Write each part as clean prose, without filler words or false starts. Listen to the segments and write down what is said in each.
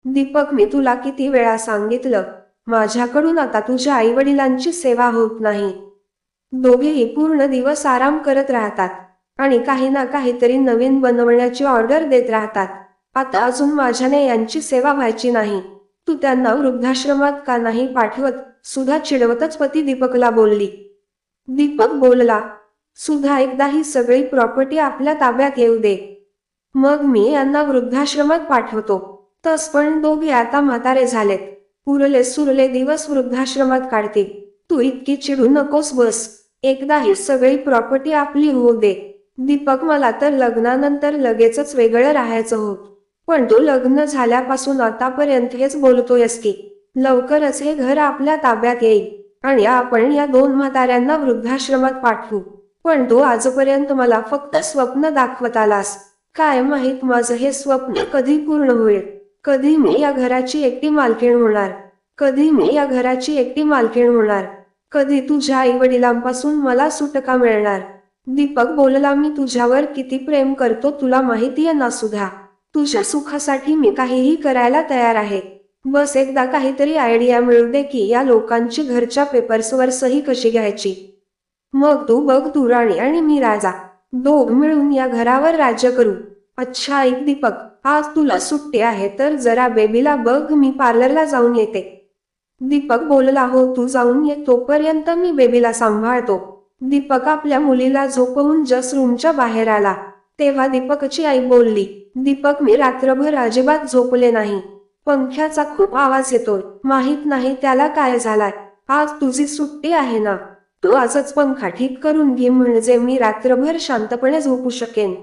दीपक, मी तुला किती वेळा सांगितलं, माझ्याकडून आता तुझ्या आई वडिलांची सेवा होत नाही. दोघेही पूर्ण दिवस आराम करत राहतात आणि काही ना काहीतरी नवीन बनवण्याची ऑर्डर देत राहतात. आता अजून माझ्याने यांची सेवा व्हायची नाही. तू त्यांना वृद्धाश्रमात का नाही पाठवत? सुधा चिडवतच पती दीपकला बोलली. दीपक बोलला, सुधा, एकदा ही सगळी प्रॉपर्टी आपल्या ताब्यात येऊ दे, मग मी यांना वृद्धाश्रमात पाठवतो. तस पण दोघे आता म्हातारे झालेत, उरले सुरले दिवस वृद्धाश्रमात काढतील. तू इतकी चिडू नकोस, बस, एकदा ही सगळी प्रॉपर्टी आपली होऊ दे. दीपक, मला तर लग्नानंतर लगेचच वेगळं राहायचं होत, पण तू लग्न झाल्यापासून आतापर्यंत हेच बोलतोयस की लवकरच हे घर आपल्या ताब्यात येईल आणि आपण या दोन म्हाताऱ्यांना वृद्धाश्रमात पाठवू. पण तू आजपर्यंत मला फक्त स्वप्न दाखवत आलास. काय माहित माझं हे स्वप्न कधी पूर्ण होईल, कधी मी या घराची एकटी मालकीण होणार, कधी मी या घराची एकटी मालकीण होणार, कधी तुझ्या आई वडिलांपासून मला सुटका मिळणार. दीपक बोलला, मी तुझ्यावर किती प्रेम करतो तुला माहितीये ना सुधा. तुझ्या सुखासाठी मी काहीही करायला तयार आहे. बस एकदा काहीतरी आयडिया मिळू दे की या लोकांची घरच्या पेपर्सवर सही कशी घ्यायची. मग तू बघ, तू राणी आणि मी राजा, दोघ मिळून या घरावर राज्य करू. अच्छा ऐक दीपक, आज तुला सुट्टी आहे तर जरा बेबीला बघ, मी पार्लरला जाऊन येते. दीपक बोलला, हो तू जाऊन ये, तोपर्यंत मी बेबीला सांभाळतो. दीपक आपल्या मुलीला झोपवून जस्ट रूमच्या बाहेर आला तेव्हा दीपकची आई बोलली, दीपक, मी रात्रभर अजिबात झोपले नाही. पंख्याचा खूप आवाज येतोय, माहित नाही त्याला काय झालाय. आज तुझी सुट्टी आहे ना, तू आजच पंखा ठीक करून घे, म्हणजे मी रात्रभर शांतपणे झोपू शकेन.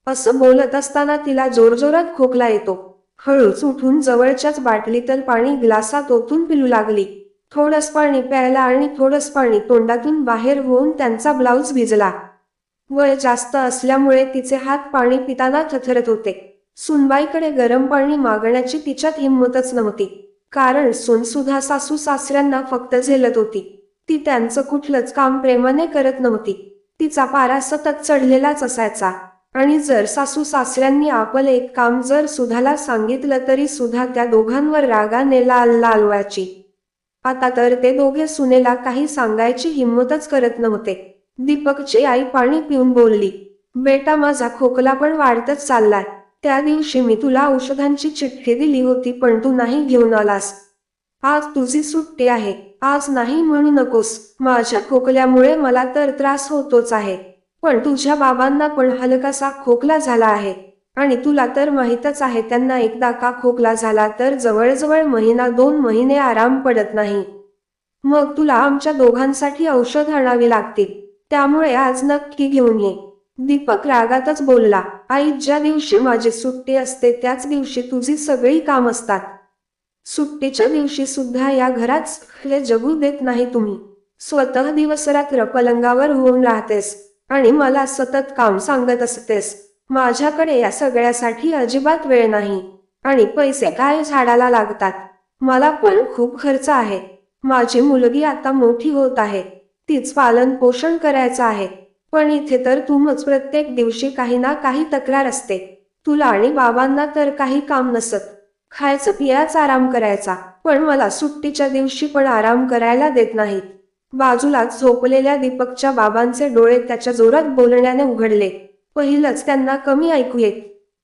असं बोलत असताना तिला जोरजोरात खोकला येतो. हळूच उठून जवळच्याच बाटलीतलं पाणी ग्लासात ओतून पिलू लागली. थोडंच पाणी प्यायला आणि थोडंच पाणी तोंडातून बाहेर होऊन त्यांचा ब्लाऊज भिजला. वय जास्त असल्यामुळे तिचे हात पाणी पिताना थरथरत होते. सुनबाईकडे गरम पाणी मागण्याची तिच्यात हिंमतच नव्हती, कारण सून सुद्धा सासू सासऱ्यांना फक्त झेलत होती. ती त्यांचं कुठलंच काम प्रेमाने करत नव्हती. तिचा पारा सतत चढलेलाच असायचा आणि जर सासू सासऱ्यांनी आपलं एक काम जर सुधाला सांगितलं तरी सुद्धा त्या दोघांवर रागाने लाल लाल व्हायची. आता तर ते दोघे सुनेला काही सांगायची हिंमतच करत नव्हते. दीपकची आई पाणी पिऊन बोलली, बेटा, माझा खोकला पण वाढतच चाललाय. त्या दिवशी मी तुला औषधांची चिठ्ठी दिली होती पण तू नाही घेऊन आलास. आज तुझी सुट्टी आहे, आज नाही म्हणू नकोस. माझ्या खोकल्यामुळे मला तर त्रास होतोच आहे, पण तुझ्या बाबांना पण हलकासा खोकला झाला आहे आणि तुला तर माहीतच आहे, त्यांना एकदा का खोकला झाला तर जवळजवळ महिना 2 महिने आराम पडत नाही. मग तुला आमच्या दोघांसाठी औषध आणावी लागतील, त्यामुळे आज नक्की घेऊन ये. दीपक रागातच बोलला, आई, ज्या दिवशी माझी सुट्टी असते त्याच दिवशी तुझी सगळी काम असतात. सुट्टीच्या दिवशी सुद्धा या घरात हे जगू देत नाही तुम्ही. स्वतः दिवसरात्र पलंगावर होऊन राहतेस आणि मला सतत काम सांगत असतेस. माझ्याकडे या सगळ्यासाठी अजिबात वेळ नाही आणि पैसे काय झाडाला लागतात. मला पण खूप खर्च आहे. माझी मुलगी आता मोठी होत आहे, तीच पालन पोषण करायचं आहे. पण इथे तर तुम्हीच प्रत्येक दिवशी काही ना काही तक्रार असते. तुला आणि बाबांना तर काही काम नसत, खायचं पियाच आराम करायचा, पण मला सुट्टीच्या दिवशी पण आराम करायला देत नाहीत. बाजूलाच झोपलेल्या दीपकच्या बाबांचे डोळे त्याच्या जोरात बोलण्याने उघडले. पहिलंच त्यांना कमी ऐकू येत.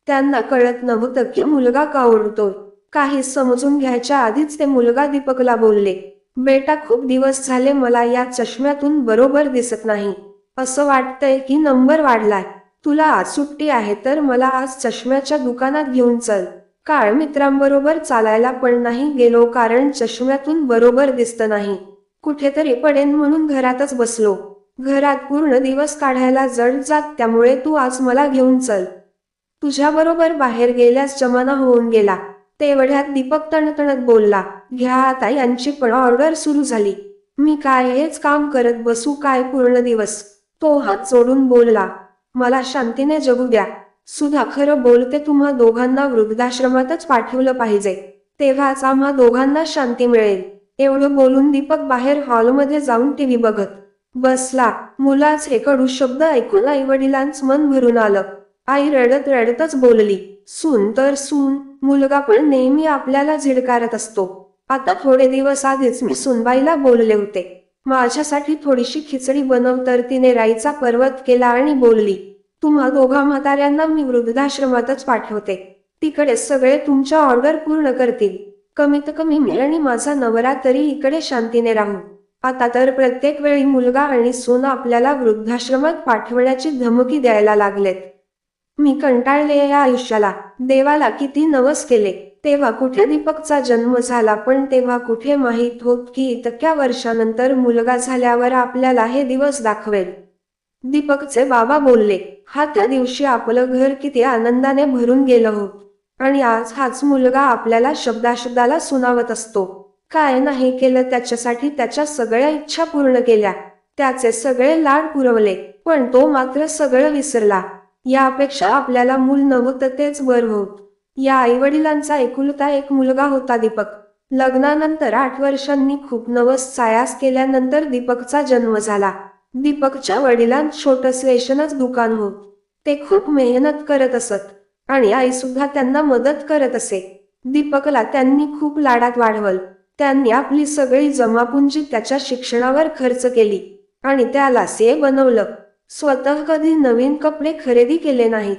त्यांना कळत नव्हतं की मुलगा का ओरडतोय. काही समजून घ्यायच्या आधीच ते मुलगा दीपकला बोलले, बेटा, खूप दिवस झाले मला या चष्म्यातून बरोबर दिसत नाही. असं वाटतंय की नंबर वाढलाय. तुला आज सुट्टी आहे तर मला आज चष्म्याच्या दुकानात घेऊन चल. काळ मित्रांबरोबर चालायला पण नाही गेलो कारण चष्म्यातून बरोबर दिसत नाही. कुठेतरी पडेन म्हणून घरातच बसलो. घरात पूर्ण दिवस काढायला जड जात, त्यामुळे तू आज मला घेऊन चल. तुझ्याबरोबर बाहेर गेल्यास जमाना होऊन गेला. तेवढ्यात दीपक तणतणत बोलला, घ्या आता यांची पण ऑर्डर सुरू झाली. मी काय हेच काम करत बसू काय पूर्ण दिवस. तो हात सोडून बोलला, मला शांतीने जगू द्या. सुधा खरं बोलते, तुम्हा दोघांना वृद्धाश्रमातच पाठवलं पाहिजे, तेव्हाच आम्हा दोघांना शांती मिळेल. एवढं बोलून दीपक बाहेर हॉलमध्ये जाऊन टीव्ही बघत बसला. मुलाचे कडू शब्द ऐकून आई वडिलांच मन भरून आलं. आई रडत रडतच बोलली, सून तर सून, मुलगा पण नेहमी आपल्याला झिडकारत असतो. आता थोडे दिवस आधीच मी सुनबाईला बोलले होते, माझ्यासाठी थोडीशी खिचडी बनव, तर तिने राईचा पर्वत केला आणि बोलली, तुम्हा दोघा म्हाताऱ्यांना मी वृद्धाश्रमातच पाठवते. तिकडे सगळे तुमच्या ऑर्डर पूर्ण करतील. कमीत कमी मी आणि माझा नवरा तरी इकडे शांतीने राहू. आता तर प्रत्येक वेळी मुलगा आणि सून आपल्याला वृद्धाश्रमात पाठवण्याची धमकी द्यायला लागलेत. मी कंटाळले या आयुष्याला. देवाला किती नवस केले. तेव्हा कुठे दीपकचा जन्म झाला, पण तेव्हा कुठे माहीत होत की इतक्या वर्षानंतर मुलगा झाल्यावर आपल्याला हे दिवस दाखवेल. दीपकचे बाबा बोलले, हा त्या दिवशी आपलं घर किती आनंदाने भरून गेलं होत, आणि आज हाच मुलगा आपल्याला शब्दाशब्दाला सुनावत असतो. काय नाही केलं त्याच्यासाठी त्याच्या सगळ्या इच्छा पूर्ण केल्या, त्याचे सगळे लाड पुरवले, पण तो मात्र सगळं विसरला. यापेक्षा आपल्याला मूल नव्हतं तेच बरं होत. या आईवडिलांचा एकुलता एक मुलगा होता दीपक. लग्नानंतर 8 वर्षांनी खूप नवस सायास केल्यानंतर दीपकचा जन्म झाला. दीपकच्या वडिलांत छोटं रेशनच दुकान होत. ते खूप मेहनत करत असत आणि आई सुद्धा त्यांना मदत करत असे. दीपकला त्यांनी खूप लाडात वाढवलं. त्यांनी आपली सगळी जमापुंजी त्याच्या शिक्षणावर खर्च केली आणि त्याला से बनवलं. स्वतः कधी नवीन कपडे खरेदी केले नाहीत,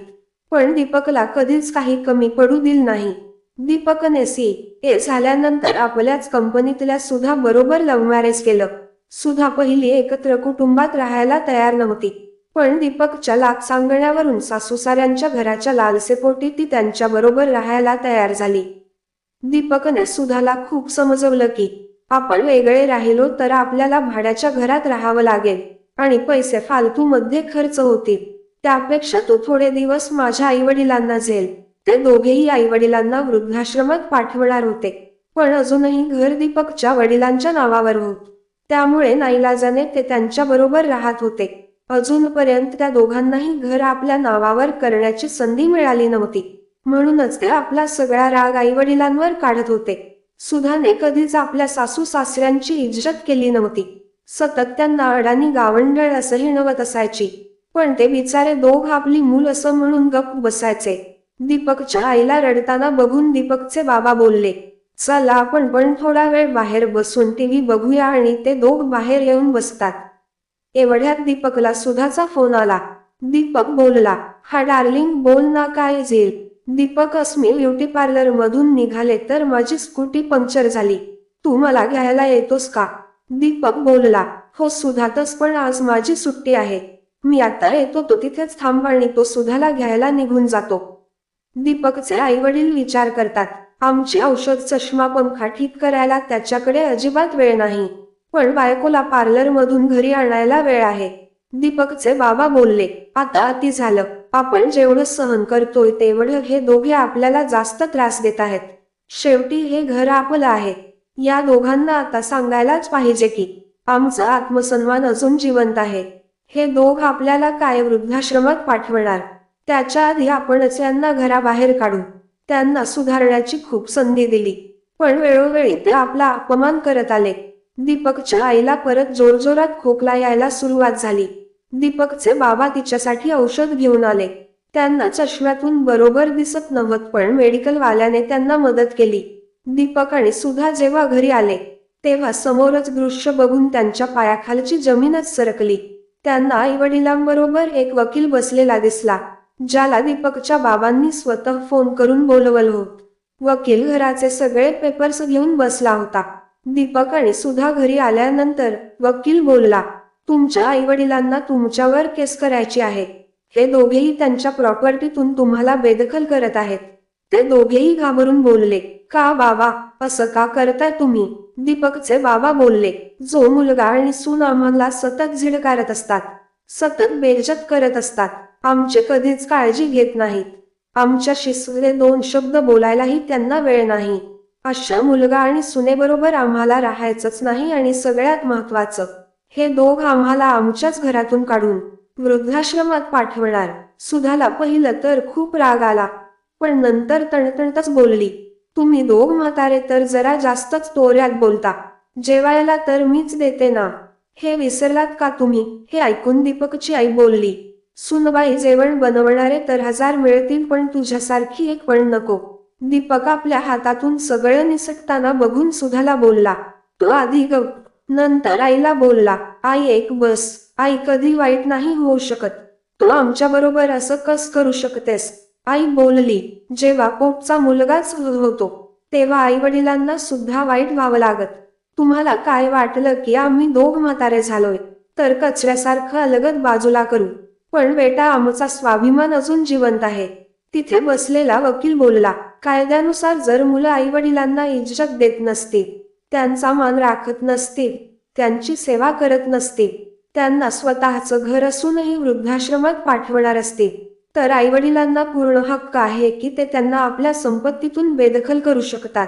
पण दीपकला कधीच काही कमी पडू दिलं नाही. दीपकने CA झाल्यानंतर आपल्याच कंपनीतल्या सुधा बरोबर लव्ह मॅरेज केलं. सुधा पहिली एकत्र कुटुंबात राहायला तयार नव्हती, पण दीपकच्या लाख सांगण्यावरून सासूसाऱ्यांच्या घराच्या लालसेपोटी ती त्यांच्याबरोबर राहायला तयार झाली. दीपकने सुधाला खूप समजवलं की आपण वेगळे राहिलो तर आपल्याला भाड्याच्या घरात राहावं लागेल आणि पैसे फालतू मध्ये खर्च होतील. त्यापेक्षा तो थोडे दिवस माझ्या आईवडिलांना झेल. ते दोघेही आईवडिलांना वृद्धाश्रमात पाठवणार होते, पण अजूनही घर दीपकच्या वडिलांच्या नावावर होत. त्यामुळे नाईलाजाने ते त्यांच्या बरोबर राहत होते. अजूनपर्यंत त्या दोघांनाही घर आपल्या नावावर करण्याची संधी मिळाली नव्हती, म्हणूनच ते आपला सगळा राग आईवडिलांवर काढत होते. सुधाने कधीच आपल्या सासू सासऱ्यांची इज्जत केली नव्हती. सतत त्यांना अडाणी गावंढळ असं हिणवत असायची, पण ते बिचारे दोघ आपली मूल असं म्हणून गप्प बसायचे. दीपकच्या आईला रडताना बघून दीपकचे बाबा बोलले, चला आपण पण थोडा वेळ बाहेर बसून टीव्ही बघूया, आणि ते दोघ बाहेर येऊन बसतात. एवढ्यात दीपकला सुधाचा फोन आला. दीपक बोलला, हा डार्लिंग बोल ना, काय झेल. दीपक, अस्मी ब्युटी पार्लर मधून निघाले तर माझी स्कूटी पंक्चर झाली, तू मला घ्यायला येतोस का. दीपक बोलला, हो सुधातच, पण आज माझी सुट्टी आहे, मी आता येतो, तो तिथेच थांब, आणि तो सुधाला घ्यायला निघून जातो. दीपकचे आई वडील विचार करतात, आमची औषध चष्मा पंखा ठीक करायला त्याच्याकडे अजिबात वेळ नाही, पण बायकोला पार्लर मधून घरी आणायला वेळ आहे. दीपकचे बाबा बोलले, आता अति झालं, आपण जेवढं सहन करतोय तेवढं हे दोघे आपल्याला जास्त त्रास देत आहेत. शेवटी हे घर आपलं आहे. या दोघांना आता सांगायलाच पाहिजे की आमचा आत्मसन्मान अजून जिवंत आहे. हे दोघ आपल्याला काय वृद्धाश्रमात पाठवणार, त्याच्या आधी आपणच यांना घराबाहेर काढू. त्यांना सुधारण्याची खूप संधी दिली, पण वेळोवेळी ते आपला अपमान करत आले. दीपकच्या आईला परत जोरजोरात खोकला यायला सुरुवात झाली. दीपकचे बाबा तिच्यासाठी औषध घेऊन आले. त्यांना चष्म्यातून बरोबर दिसत नव्हतं, पण मेडिकल वाल्याने त्यांना मदत केली. दीपक आणि सुधा जेव्हा घरी आले तेव्हा समोरच दृश्य बघून त्यांच्या पायाखालची जमीनच सरकली. त्यांना आईवडिलांबरोबर एक वकील बसलेला दिसला, ज्याला दीपकच्या बाबांनी स्वतः फोन करून बोलवलं होतं. वकील घराचे सगळे पेपर्स घेऊन बसला होता. दीपक आणि सुधा घरी आल्यानंतर वकील बोलला, तुमच्या आईवडिलांना तुमच्यावर केस करायची आहे. हे दोघेही त्यांच्या प्रॉपर्टीतून तुम्हाला बेदखल करत आहेत. ते दोघेही घाबरून बोलले, का बाबा, असं का करताय तुम्ही. दीपकचे बाबा बोलले, जो मुलगा आणि सून आम्हाला सतत झिडकारत असतात, सतत बेइज्जत करत असतात, आमचे कधीच काळजी घेत नाहीत, आमच्याशी सुले 2 शब्द बोलायलाही त्यांना वेळ नाही, अशा मुलगा आणि सुनेबरोबर आम्हाला राहायचंच नाही, आणि सगळ्यात महत्वाचं, हे दोघ आम्हाला आमच्याच घरातून काढून वृद्धाश्रमात पाठवणार. सुधाला पहिलं तर खूप राग आला, पण नंतर तणतणतच बोलली, तुम्ही दोघ म्हातारे तर जरा जास्तच तोऱ्यात बोलता, जेवायला तर मीच देते ना, हे विसरलात का तुम्ही. हे ऐकून दीपकची आई बोलली, सुनबाई, जेवण बनवणारे तर 1000 मिळतील, पण तुझ्यासारखी एक पण नको. दीपक आपल्या हातातून सगळं निसटताना बघून सुधाला बोलला, तू आधी गप. नंतर आईला बोलला, आई एक बस. आई कधी वाईट नाही होऊ शकत. तू आमच्या बरोबर असं कस करू शकतेस. आई बोलली, जेव्हा पोटचा मुलगाच होतो तेव्हा आई वडिलांना सुद्धा वाईट व्हावं लागत. तुम्हाला काय वाटलं की आम्ही दोघ म्हातारे झालोय तर कचऱ्यासारखं अलगद बाजूला करू. पण बेटा आमचा स्वाभिमान अजून जिवंत आहे. तिथे बसलेला वकील बोलला, कायद्यानुसार जर मुलं आई वडिलांना इज्जत देत नसतील, त्यांचा मान राखत नसतील, त्यांची सेवा करत नसतील, त्यांना स्वतःचं घर असूनही वृद्धाश्रमात पाठवणार असतील, तर आई वडिलांना पूर्ण हक्क आहे की ते त्यांना आपल्या संपत्तीतून बेदखल करू शकतात.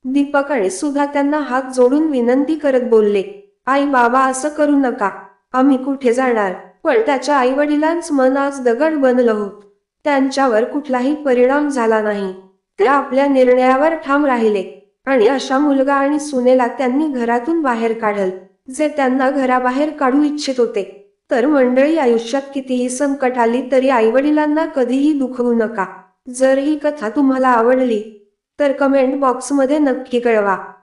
दीपक आणि सुधा त्यांना हात जोडून विनंती करत बोलले, आई बाबा असं करू नका. आम्ही कुठे जाणार. पण त्याच्या आई वडिलांच मन आज दगड बनलं होत. त्यांच्यावर कुठलाही परिणाम झाला नाही. ते आपल्या निर्णयावर ठाम राहिले आणि अशा मुलगा आणि सुनेला त्यांनी घरातून बाहेर काढल, जे त्यांना घराबाहेर काढू इच्छित होते. तर मंडळी, आयुष्यात कितीही संकट आली तरी आई वडिलांना कधीही दुखवू नका. जर ही कथा तुम्हाला आवडली तर कमेंट बॉक्समध्ये नक्की कळवा.